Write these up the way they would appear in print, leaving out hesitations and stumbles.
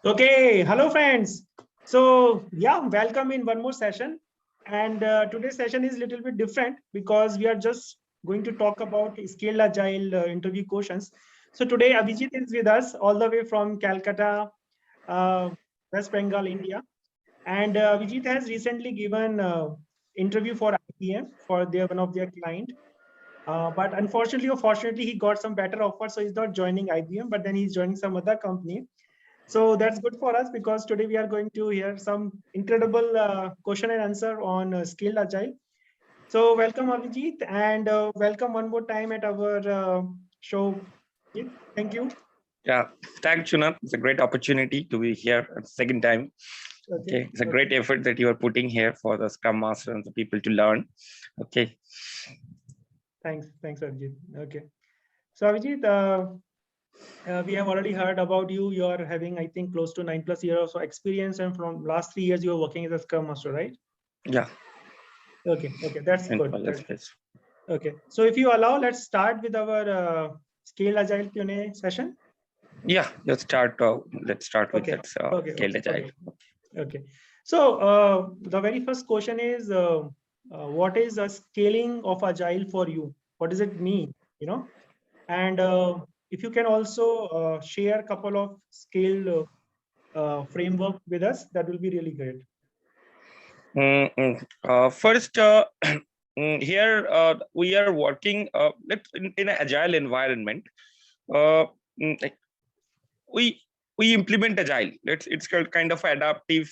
Okay, hello friends. So yeah, welcome in one more session. And today's session is a little bit different because we are just going to talk about scaled agile interview questions. So today Avjit is with us all the way from Calcutta, uh, West Bengal, India. And Avjit has recently given interview for IBM for one of their client. But unfortunately or fortunately, he got some better offer. So he's not joining IBM, but then he's joining some other company. So that's good for us because today we are going to hear some incredible question and answer on scaled agile. So welcome Avjit and welcome one more time at our show. Thank you. Yeah, thanks, Chunat. It's a great opportunity to be here a second time. Okay, it's a great effort that you are putting here for the Scrum Master and the people to learn. Okay. Thanks, Avjit. Okay. So Avjit, we have already heard about you. You are having, I think, close to 9+ years of experience, and from last 3 years you are working as a Scrum Master, right? Yeah. Okay, that's good. Okay, so if you allow, let's start with our Scale Agile Q&A session. Yeah, let's start with that Scaled Agile. Okay. So the very first question is, what is a scaling of Agile for you? What does it mean? And if you can also share a couple of scale framework with us, that will be really great. First, here we are working in an agile environment. We implement agile. It's kind of adaptive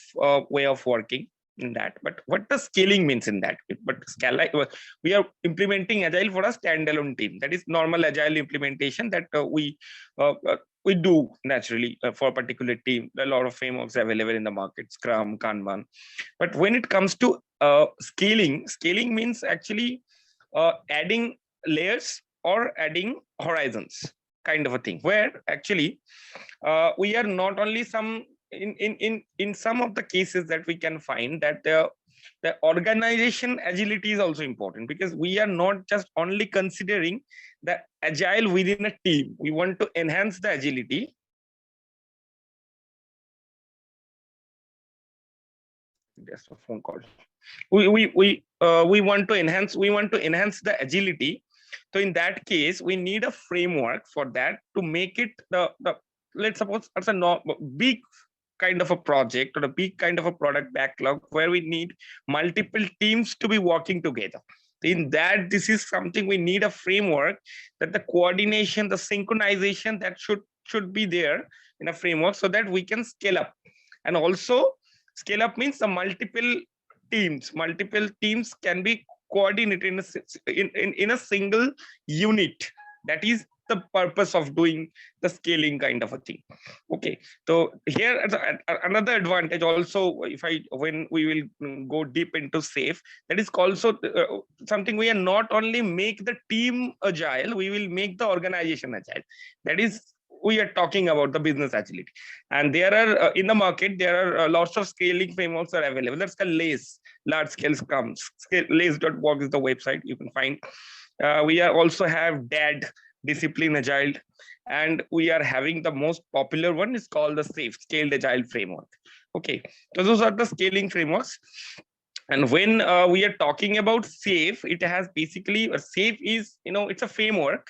way of working in that. But what the scaling means in that? We are implementing agile for a standalone team. That is normal agile implementation that we do naturally for a particular team. A lot of frameworks available in the market, Scrum, Kanban. But when it comes to scaling means actually adding layers or adding horizons, kind of a thing, where actually we are not only in some of the cases that we can find that the organization agility is also important, because we are not just only considering the agile within a team. We want to enhance the agility. Just a phone call. We want to enhance the agility. So in that case, we need a framework for that to make it the let's suppose it's a big kind of a project or a big kind of a product backlog where we need multiple teams to be working together. In that, this is something we need a framework, that the coordination, the synchronization that should be there in a framework so that we can scale up. And also scale up means the multiple teams can be coordinated in a single unit. That is the purpose of doing the scaling kind of a thing. Okay, so here another advantage also, when we will go deep into SAFe, that is also something. We are not only make the team agile, we will make the organization agile. That is, we are talking about the business agility. And there are in the market, there are lots of scaling frameworks are available. That's called LACE, large scale Scrum. LACE.org is the website you can find. We are also have DAD, discipline agile, and we are having the most popular one is called the SAFe, scaled agile framework. Okay, so those are the scaling frameworks. And when we are talking about SAFe, it has basically SAFe is, it's a framework.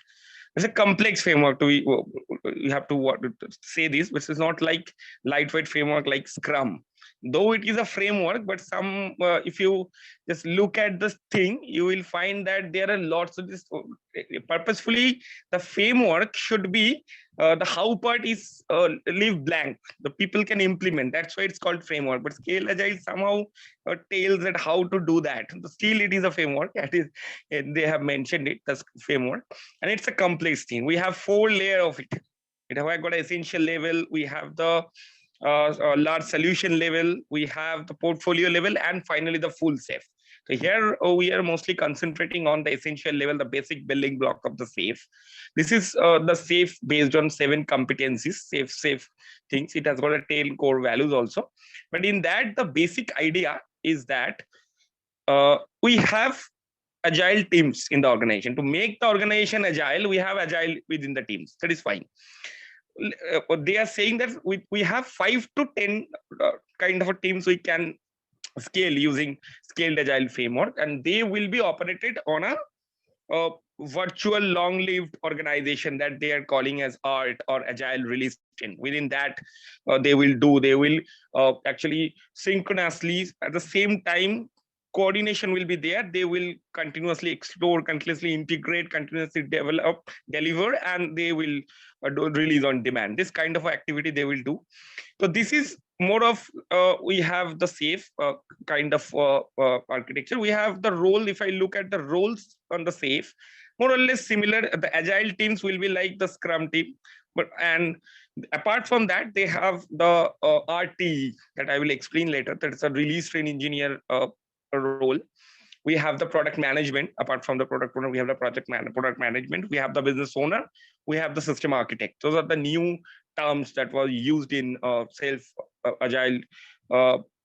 It's a complex framework. You have to say this, which is not like lightweight framework like Scrum. Though it is a framework, but if you just look at this thing, you will find that there are lots of this. Purposefully, the framework should be the how part is leave blank. The people can implement. That's why it's called framework. But Scale Agile somehow tells that how to do that. Still, it is a framework. That is, they have mentioned it as framework, and it's a complex thing. We have 4 layers of it. We have got essential level. We have the large solution level, we have the portfolio level, and finally the full SAFe. So here we are mostly concentrating on the essential level, the basic building block of the SAFe. This is the SAFe based on 7 competencies, SAFe things. It has got a tail core values also. But in that, the basic idea is that we have agile teams in the organization. To make the organization agile, we have agile within the teams. That is fine. They are saying that we have 5 to 10 kind of a teams we can scale using scaled agile framework, and they will be operated on a virtual long-lived organization that they are calling as art or agile release chain. Within that, they will actually synchronously at the same time coordination will be there. They will continuously explore, continuously integrate, continuously develop, deliver, and they will release on demand. This kind of activity they will do. So this is more of we have the safe kind of architecture. We have the role. If I look at the roles on the safe, more or less similar. The agile teams will be like the Scrum team, but and apart from that, they have the RT that I will explain later. That is a release train engineer role. We have the product management. Apart from the product owner, we have the product management. We have the business owner. We have the system architect. Those are the new terms that were used in self agile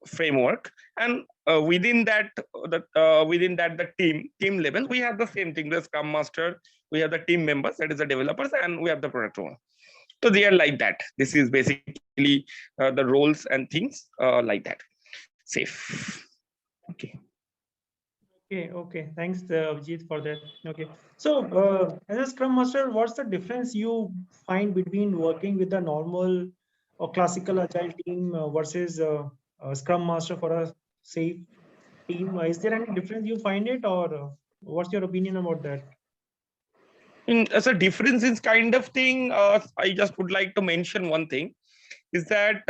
framework. And within that, the team level, we have the same thing: the Scrum Master. We have the team members, that is the developers, and we have the product owner. So they are like that. This is basically the roles and things like that. Safe. Okay. Okay. Thanks, Avjit, for that. Okay. So, as a Scrum Master, what's the difference you find between working with a normal or classical agile team versus a Scrum Master for a safe team? Is there any difference you find it, or what's your opinion about that? As a difference in kind of thing, I just would like to mention one thing, is that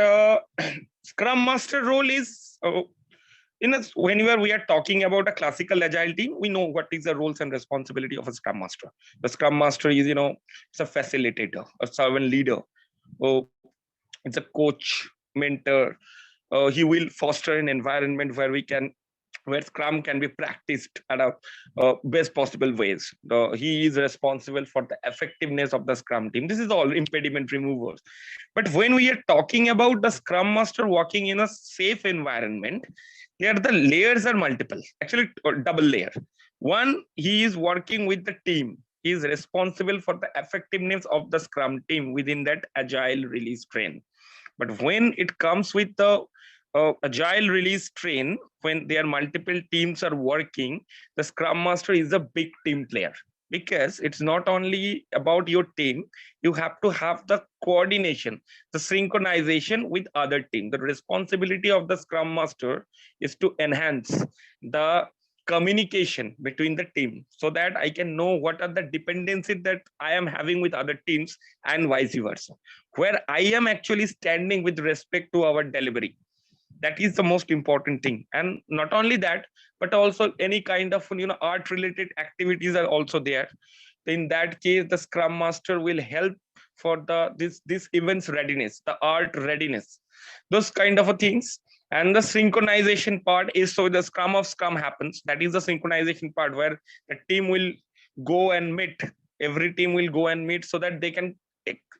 Scrum Master role is whenever we are talking about a classical agile team, we know what is the roles and responsibility of a Scrum Master. The Scrum Master is, it's a facilitator, a servant leader. Oh, it's a coach, mentor. He will foster an environment where Scrum can be practiced at a best possible ways. He is responsible for the effectiveness of the Scrum team. This is all impediment removers. But when we are talking about the Scrum Master working in a safe environment, here the layers are multiple, actually double layer. One, he is working with the team. He is responsible for the effectiveness of the Scrum team within that agile release train. But when it comes with the agile release train, when there are multiple teams are working, the Scrum Master is a big team player, because it's not only about your team. You have to have the coordination, the synchronization with other team. The responsibility of the Scrum Master is to enhance the communication between the team, so that I can know what are the dependencies that I am having with other teams, and vice versa, where I am actually standing with respect to our delivery. That is the most important thing. And not only that, but also any kind of art related activities are also there. In that case, the Scrum Master will help for this events readiness, the art readiness, those kind of things. And the synchronization part is, so the Scrum of Scrum happens. That is the synchronization part, where the team will go and meet. Every team will go and meet, so that they can,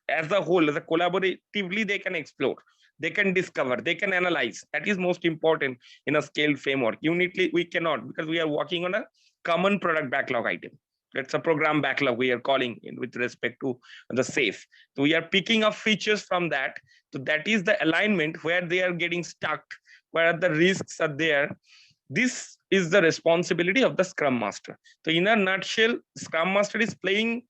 as a whole, as a collaboratively, they can explore, they can discover, they can analyze. That is most important in a scaled framework. Uniquely, we cannot, because we are working on a common product backlog item. It's a program backlog we are calling in with respect to the safe. So we are picking up features from that. So that is the alignment where they are getting stuck, where the risks are there. This is the responsibility of the Scrum Master. So in a nutshell, Scrum Master is playing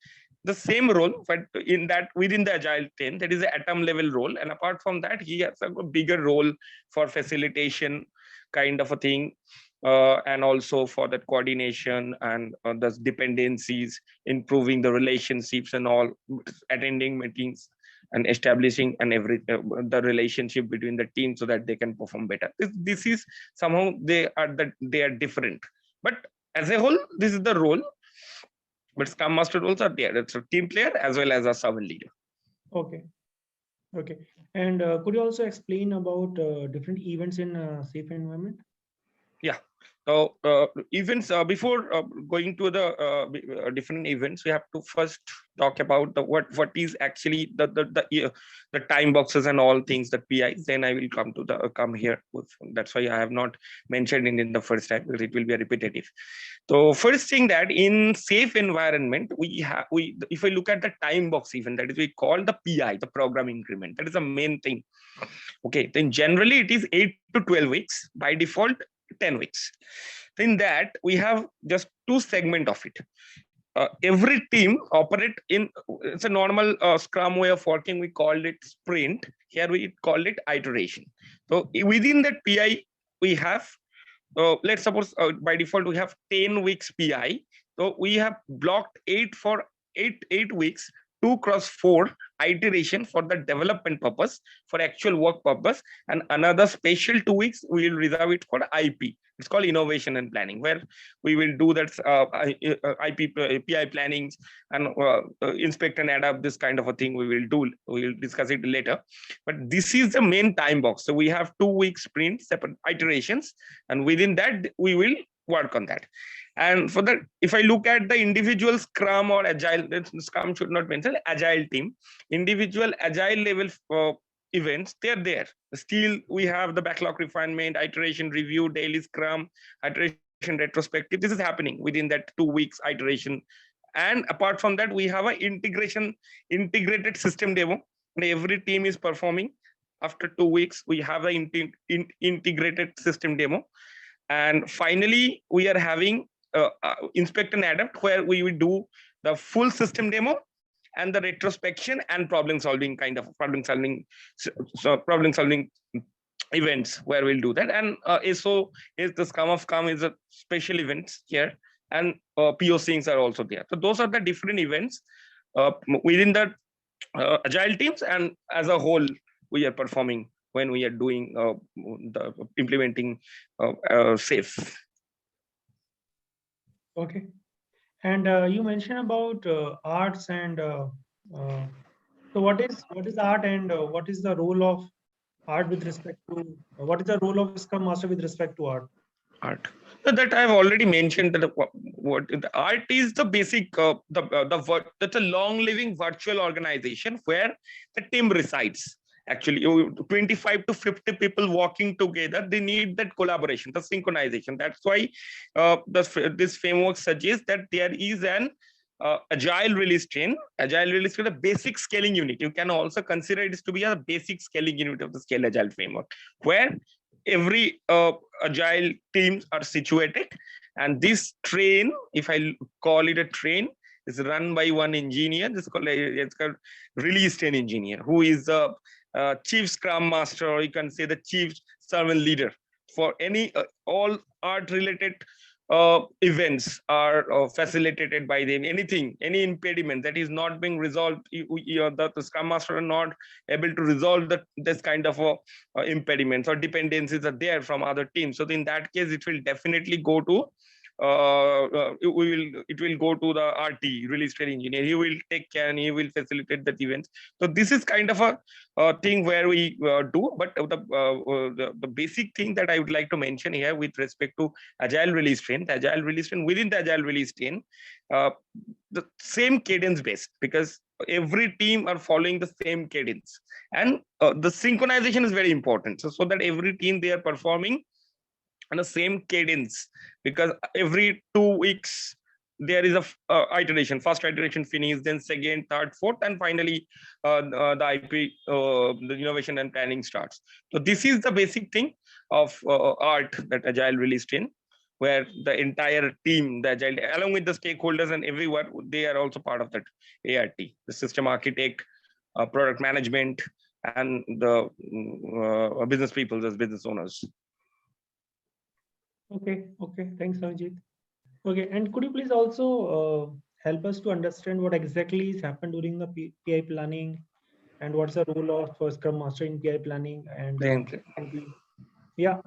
the same role, but in that within the agile team, that is the atom level role. And apart from that, he has a bigger role for facilitation kind of a thing, and also for that coordination and the dependencies, improving the relationships and all, attending meetings and establishing and the relationship between the team, so that they can perform better. This is somehow they are different, but as a whole, this is the role. But Scrum Master roles are there. It's a team player as well as a servant leader. Okay. And could you also explain about different events in a safe environment? Yeah. So events, before going to the different events, we have to first talk about the what is actually the time boxes and all things, that PIs. Then I will come here. That's why I have not mentioned in the first time, because it will be a repetitive. So first thing, that in safe environment, if I look at the time box event, that is we call the PI, the program increment. That is the main thing. Okay, then generally it is 8 to 12 weeks, by default 10 weeks. In that we have just two segment of it. Every team operate in, it's a normal Scrum way of working. We called it sprint. Here we call it iteration. So within that PI we have, let's suppose by default we have 10 weeks PI. So we have blocked 8 weeks, 2x4 iteration for the development purpose, for actual work purpose, and another special 2 weeks we will reserve it for IP. It's called innovation and planning, where we will do that IP PI plannings and inspect and adapt, this kind of a thing we will do. We will discuss it later. But this is the main time box. So we have 2 week sprints, separate iterations, and within that we will work on that. And for that, if I look at the individual Scrum or Agile, Scrum should not mention, Agile team, individual Agile level events, they're there. Still, we have the backlog refinement, iteration review, daily Scrum, iteration retrospective. This is happening within that 2 weeks iteration. And apart from that, we have an integrated system demo. And every team is performing. After 2 weeks, we have an integrated system demo. And finally, we are having inspect and adapt, where we will do the full system demo and the retrospection and problem solving events, where we'll do that. And SO is the Scrum of Scrum is a special events here, and POCs are also there. So those are the different events within the Agile teams, and as a whole we are performing when we are doing the implementing SAFe. Okay. And you mentioned about arts and so what is art, and what is the role of art with respect to what is the role of Scrum Master with respect to art? Art. So that I've already mentioned, that what the art is the basic that's a long living virtual organization where the team resides. Actually, 25 to 50 people working together, they need that collaboration, the synchronization. That's why this framework suggests that there is an agile release train. Agile release train, a basic scaling unit. You can also consider it to be a basic scaling unit of the scale agile framework, where every agile teams are situated. And this train, if I call it a train, is run by one engineer. It's called release train engineer, who is the chief Scrum Master, or you can say the chief servant leader for any all art related events are facilitated by them. Any impediment that is not being resolved, the Scrum Master are not able to resolve this kind of impediments or dependencies are there from other teams. So in that case, it will definitely go to it will go to the RT, release train engineer. He will take care and he will facilitate that event. So this is kind of a thing where we do. But the basic thing that I would like to mention here with respect to agile release train, within the agile release train, the same cadence based, because every team are following the same cadence, and the synchronization is very important. So that every team, they are performing on the same cadence, because every 2 weeks there is a iteration. First iteration finished, then second, third, fourth, and finally the IP, the innovation and planning starts. So this is the basic thing of art, that agile release train, where the entire team, the agile, along with the stakeholders and everyone, they are also part of that ART, the system architect, product management, and the business people as business owners. Okay, thanks, Avjit. Okay, and could you please also help us to understand what exactly has happened during the PI planning, and what's the role of Scrum Master in PI planning, and yeah,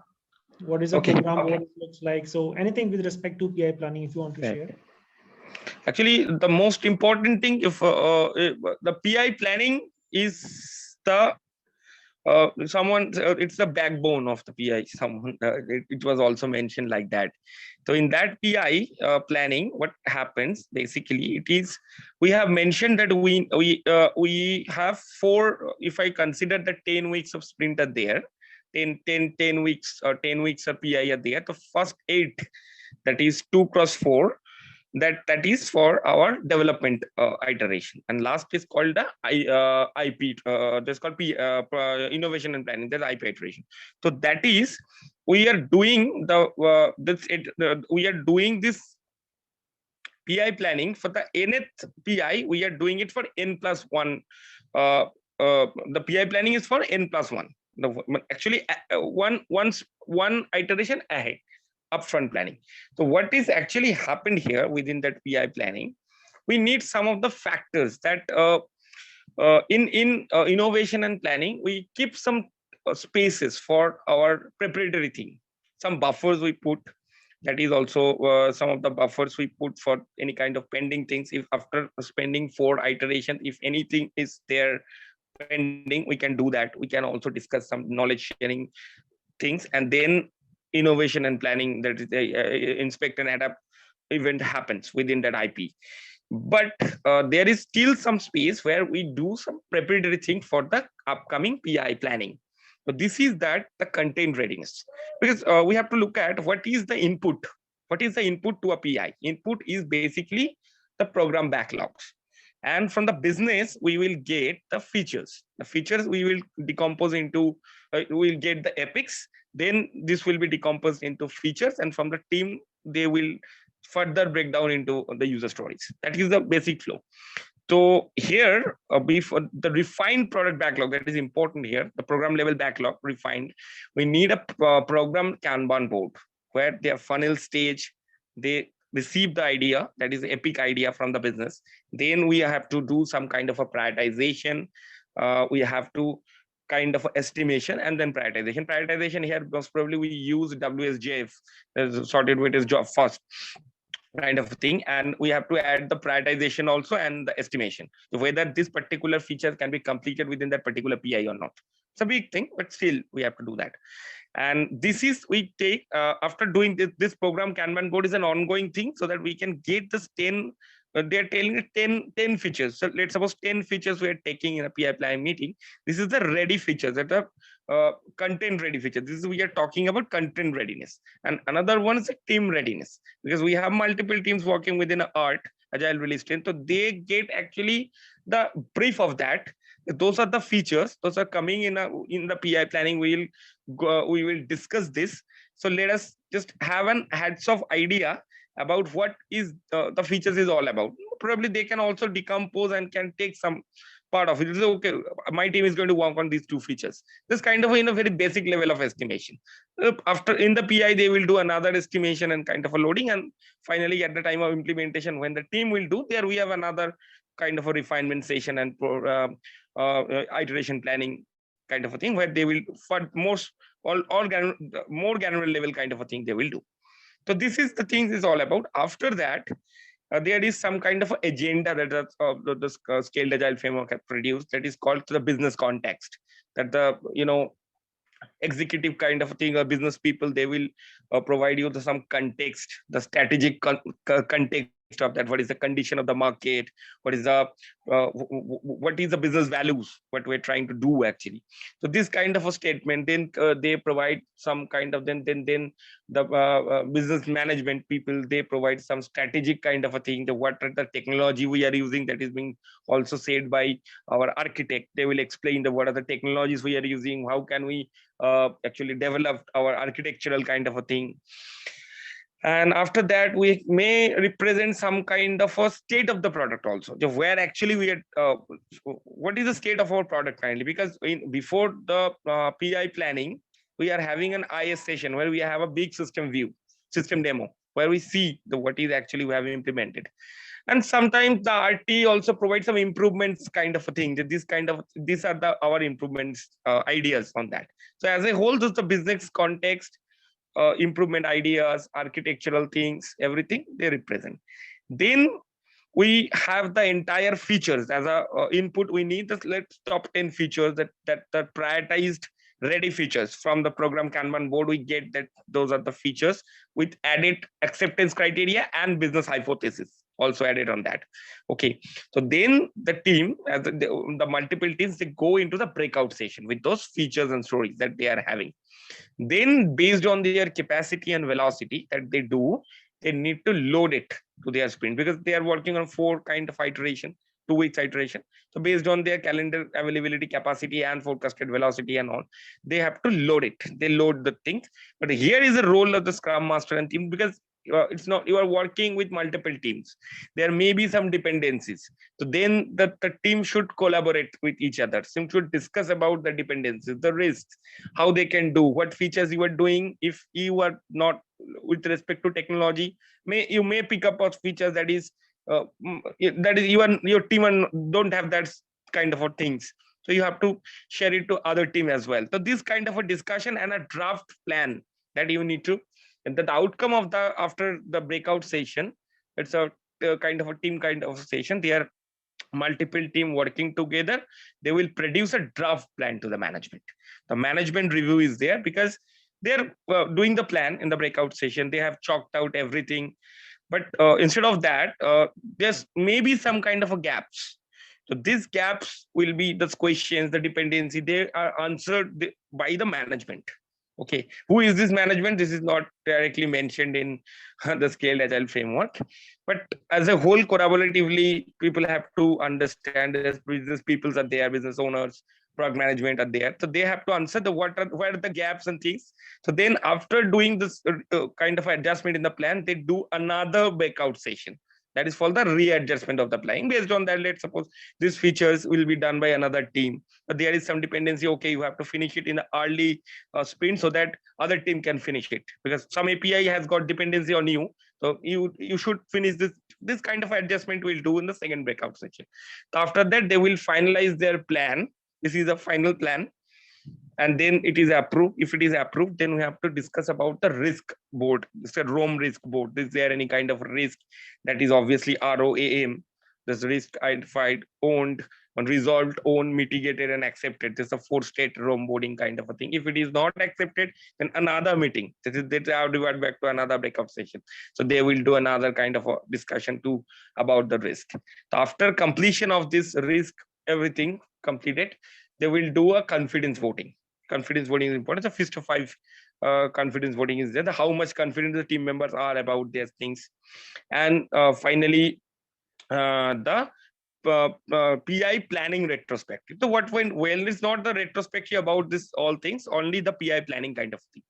what is the program, what it looks like? So anything with respect to PI planning, if you want to share. Actually, the most important thing, if the PI planning is the someone, it's the backbone of the PI. Someone, it was also mentioned like that. So in that PI planning, what happens basically, it is, we have mentioned that we have four. If I consider the 10 weeks of sprint are there, 10 weeks or 10 weeks of PI are there. The first 8, that is 2 cross 4, that is for our development iteration, and last is called the IP. That's called innovation and planning. That's IP iteration. So that is, we are doing we are doing this PI planning for the nth PI. We are doing it for n plus 1. Uh, the PI planning is for n plus 1. Actually, one iteration ahead, upfront planning. So what is actually happened here within that PI planning? We need some of the factors that in innovation and planning, we keep some spaces for our preparatory thing. Some buffers we put. That is also some of the buffers we put for any kind of pending things. If after spending 4 iterations, if anything is there pending, we can do that. We can also discuss some knowledge sharing things, and then innovation and planning, that is the inspect and adapt event happens within that IP. But there is still some space where we do some preparatory thing for the upcoming PI planning. So this is that the content readiness, because we have to look at what is the input. What is the input to a PI? Input is basically the program backlogs, and from the business we will get the features. The features we will decompose into, we will get the epics, then this will be decomposed into features, and from the team they will further break down into the user stories. That is the basic flow. So here, before the refined product backlog, that is important here, the program level backlog refined, we need a program Kanban board where their funnel stage, they receive the idea, that is the epic idea from the business. Then we have to do some kind of a prioritization. We have to kind of estimation, and then prioritization. Prioritization here, most probably we use WSJF, sorted weighted job first kind of thing, and we have to add the prioritization also and the estimation, so whether this particular feature can be completed within that particular PI or not. It's a big thing, but still we have to do that. And this is, we take after doing this program Kanban board is an ongoing thing, so that we can get this 10, they're telling 10 features. So let's suppose 10 features we are taking in a PI plan meeting. This is the ready features, that are content ready features. This is, we are talking about content readiness. And another one is team readiness, because we have multiple teams working within a art agile release team, so they get actually the brief of that. Those are the features, those are coming in the PI planning. We will discuss this. So let us just have an heads of idea about what is the features is all about. Probably they can also decompose and can take some part of it. It's okay, my team is going to work on these 2 features. This kind of in a very basic level of estimation. After in the PI, they will do another estimation and kind of a loading, and finally at the time of implementation, when the team will do, there we have another kind of a refinement session and iteration planning kind of a thing, where they will, for most all more granular level kind of a thing they will do. So this is the things is all about. After that, there is some kind of agenda that the scaled agile framework has produced, that is called the business context. That the executive kind of a thing, or business people, they will provide you some context, the strategic context of that. What is the condition of the market? What is the what is the business values? What we're trying to do actually. So this kind of a statement. Then they provide some kind of then the business management people, they provide some strategic kind of a thing. What are the technology we are using, that is being also said by our architect. They will explain what are the technologies we are using, how can we actually develop our architectural kind of a thing. And after that, we may represent some kind of a state of the product also, where actually we are what is the state of our product currently. Because before the PI planning, we are having an IS session where we have a big system view, system demo, where we see what is actually we have implemented. And sometimes the RT also provides some improvements kind of a thing. These are our improvements ideas on that. So as a whole, just the business context, improvement ideas, architectural things, everything they represent. Then we have the entire features as a input. We need the let's top 10 features that prioritized ready features from the program Kanban board. We get that those are the features with added acceptance criteria and business hypothesis also added on that. Okay, so then the team, as the multiple teams, they go into the breakout session with those features and stories that they are having. Then based on their capacity and velocity that they do, they need to load it to their sprint, because they are working on 4 kind of iteration, 2 weeks iteration. So based on their calendar availability, capacity and forecasted velocity and all, they have to load it. They load the things. But here is the role of the scrum master and team, because it's not, you are working with multiple teams, there may be some dependencies. So then the team should collaborate with each other. Team should discuss about the dependencies, the risks, how they can do, what features you are doing. If you are not with respect to technology, you may pick up on features that is that is your team and don't have that kind of a things. So you have to share it to other team as well. So this kind of a discussion and a draft plan that you need to, and the outcome of the after the breakout session, it's a kind of a team kind of session. They are multiple team working together. They will produce a draft plan to the management. The management review is there because they're doing the plan in the breakout session. They have chalked out everything, but instead of that, there's maybe some kind of a gaps. So these gaps will be the questions, the dependency, they are answered by the management. Okay, who is this management? This is not directly mentioned in the scaled agile framework, but as a whole, collaboratively, people have to understand as business peoples are there, business owners, product management are there. So they have to answer the what are the gaps and things. So then after doing this kind of adjustment in the plan, they do another breakout session. That is for the readjustment of the plan. Based on that, let's suppose these features will be done by another team. But there is some dependency. Okay, you have to finish it in the early sprint so that other team can finish it, because some API has got dependency on you. So you should finish this. This kind of adjustment we'll do in the second breakout session. So after that, they will finalize their plan. This is a final plan, and then it is approved. If it is approved, then we have to discuss about the risk board. It's a ROAM risk board. Is there any kind of risk that is obviously ROAM? This risk identified, owned, resolved, owned, mitigated, and accepted. This is a 4-state ROAM boarding kind of a thing. If it is not accepted, then another meeting. This is they have divide back to another breakout session. So they will do another kind of a discussion too about the risk. So after completion of this risk, everything completed, they will do a confidence voting. Confidence voting is important. It's a fist of 5 confidence voting is there. How much confident the team members are about these things. And finally, the PI planning retrospective. So what went well is not the retrospective about this all things, only the PI planning kind of thing.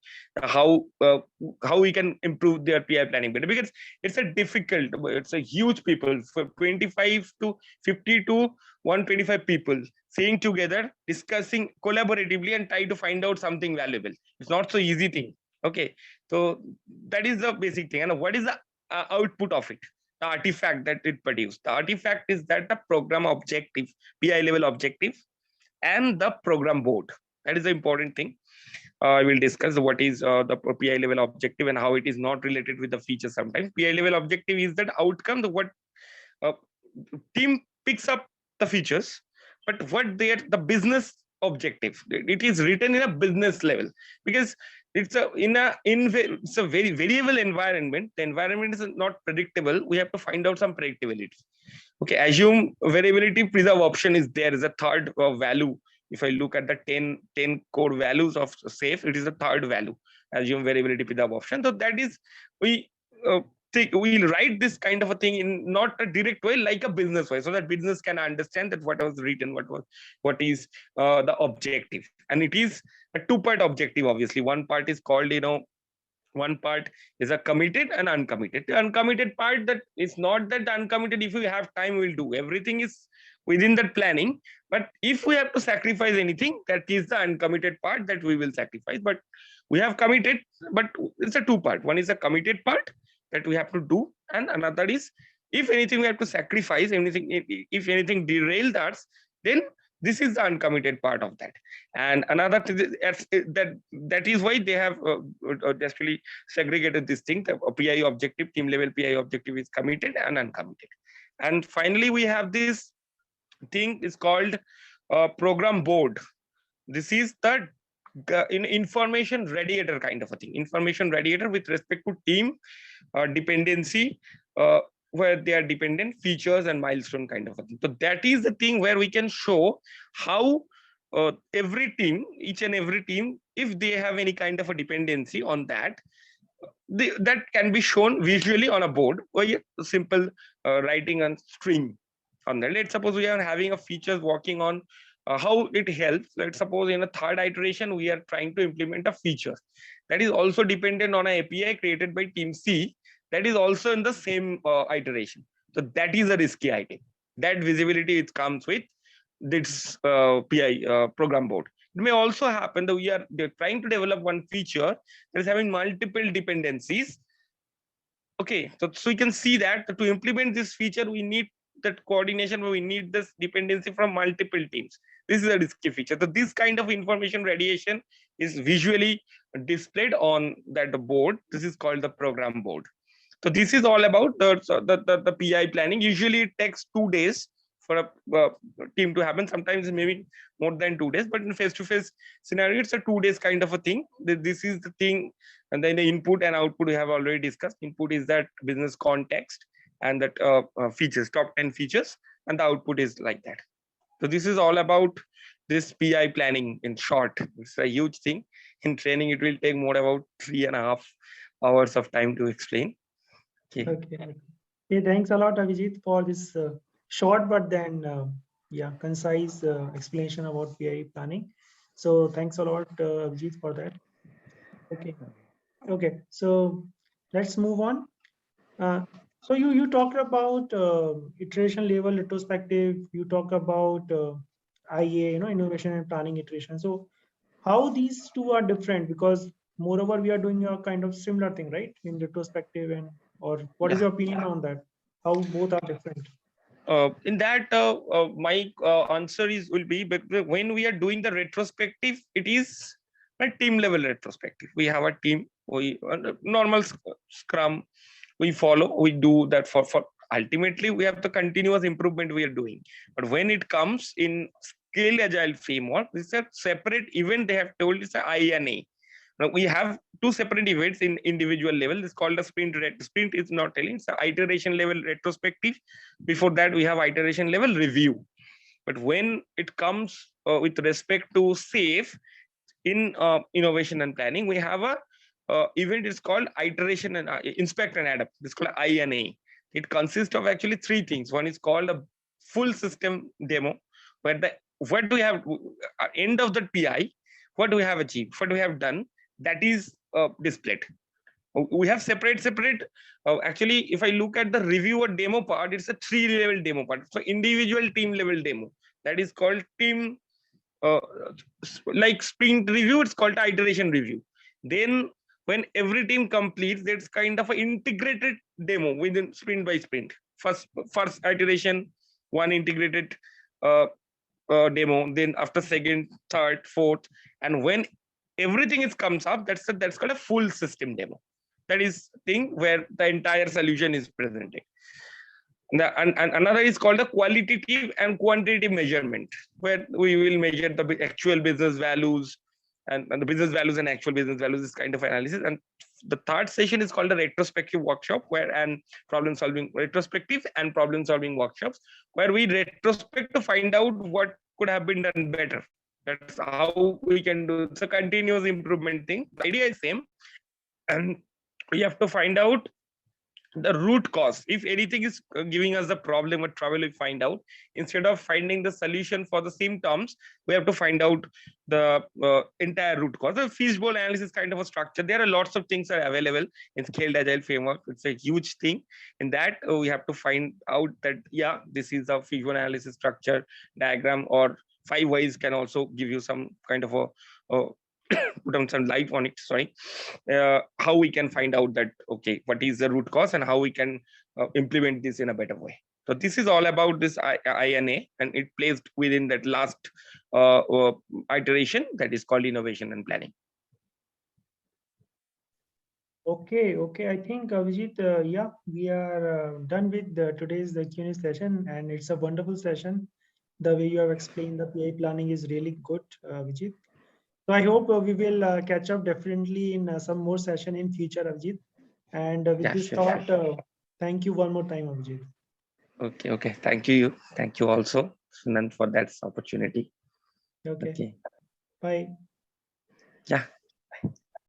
How we can improve their PI planning better, because it's a difficult, it's a huge people, for 25 to 50 to 125 people sitting together, discussing collaboratively and try to find out something valuable. It's not so easy thing. Okay, so that is the basic thing. And what is the output of it? The artifact that it produced. The artifact is that the program objective, PI level objective, and the program board. That is the important thing. I will discuss what is the PI level objective and how it is not related with the feature sometimes. PI level objective is that outcome, the what uh, team picks up the features, but what the business objective. It is written in a business level, because it's it's a very variable environment. The environment is not predictable. We have to find out some predictability. Okay, assume variability preserve option is there is a third value. If I look at the 10 core values of safe, it is the third value. Assume variability preserve option. So that is, we we'll write this kind of a thing in not a direct way, like a business way, so that business can understand that what was written, what is the objective. And it is a 2-part objective. Obviously, one part is called, one part is a committed and uncommitted. The uncommitted part, that is not that uncommitted, if we have time we'll do everything, is within that planning. But if we have to sacrifice anything, that is the uncommitted part that we will sacrifice. But we have committed, but it's a 2-part. One is a committed part that we have to do, and another is, if anything we have to sacrifice, anything, if anything derailed us, then this is the uncommitted part of that. And another thing that is why they have just really segregated this thing. The PI objective, team level PI objective is committed and uncommitted. And finally, we have this thing is called program board. This is the information radiator kind of a thing. Information radiator with respect to team dependency, where they are dependent features and milestone kind of a thing. So that is the thing where we can show how every team, each and every team, if they have any kind of a dependency on that, that can be shown visually on a board or a simple writing on string on that. Let's suppose we are having a features working on how it helps. Let's suppose in a third iteration we are trying to implement a feature that is also dependent on an API created by team C that is also in the same iteration. So that is a risky item. That visibility it comes with this PI program board. It may also happen that we are trying to develop one feature that is having multiple dependencies. Okay, so you can see that to implement this feature, we need that coordination, we need this dependency from multiple teams. This is a risky feature. So this kind of information radiation is visually displayed on that board. This is called the program board. So this is all about the PI planning. Usually it takes 2 days for a team to happen. Sometimes maybe more than 2 days, but in face-to-face scenario, it's a 2 days kind of a thing. This is the thing. And then the input and output we have already discussed. Input is that business context and that features, top 10 features, and the output is like that. So this is all about this PI planning in short. It's a huge thing. In training, it will take more about 3.5 hours of time to explain. Okay. Hey, thanks a lot, Avjit, for this short but then yeah, concise explanation about PI planning. So thanks a lot, Avjit, for that. Okay. So let's move on. So you talked about iteration level retrospective. You talk about IA, innovation and planning iteration. So how these two are different? Because moreover, we are doing a kind of similar thing, right? In retrospective or what is your opinion on that? How both are different? In that, my answer will be, but when we are doing the retrospective, it is a team level retrospective. We have a team, we normal Scrum, we follow, we do that for ultimately we have the continuous improvement we are doing. But when it comes in scaled agile framework, this is a separate event. They have told it's a INA. Now we have two separate events in individual level. It's called a sprint. Sprint is not telling, it's an iteration level retrospective. Before that, we have iteration level review. But when it comes with respect to SAFe in innovation and planning, we have a event is called iteration and inspect and adapt. It's called INA. It consists of actually 3 things. One is called a full system demo, where what do we have end of the PI, what do we have achieved, what do we have done, that is displayed. We have separate actually, if I look at the review or demo part, it's a 3-level demo part. So individual team level demo, that is called team like sprint review, it's called iteration review. Then when every team completes, that's kind of an integrated demo within sprint by sprint. First iteration, one integrated demo, then after second, third, fourth, and when everything is comes up, that's called a full system demo. That is thing where the entire solution is presented. And another is called a qualitative and quantitative measurement, where we will measure the actual business values and the business values and actual business values, this kind of analysis. And the third session is called a retrospective workshop, where and problem solving retrospective and problem solving workshops, where we retrospect to find out what could have been done better. That's how we can do. It's a continuous improvement thing. The idea is same, and we have to find out the root cause. If anything is giving us the problem or trouble, we find out, instead of finding the solution for the symptoms, we have to find out the entire root cause. The fishbowl analysis kind of a structure. There are lots of things are available in scaled agile framework. It's a huge thing. In that, we have to find out that, yeah, this is a fishbowl analysis structure diagram, or 5 whys can also give you some kind of a put on some light on it. Sorry, how we can find out that, okay, what is the root cause and how we can implement this in a better way. So this is all about this INA, and it placed within that last iteration that is called innovation and planning. Okay. I think Avjit, yeah, we are done with today's the Q&A session, and it's a wonderful session. The way you have explained the PI planning is really good, Avjit. So I hope we will catch up definitely in some more session in future, Avjit. And with Yeah, this sure, sure. thought, thank you one more time, Avjit. Okay. Thank you. Thank you also, Sunan, for that opportunity. Okay, Okay. bye. Yeah.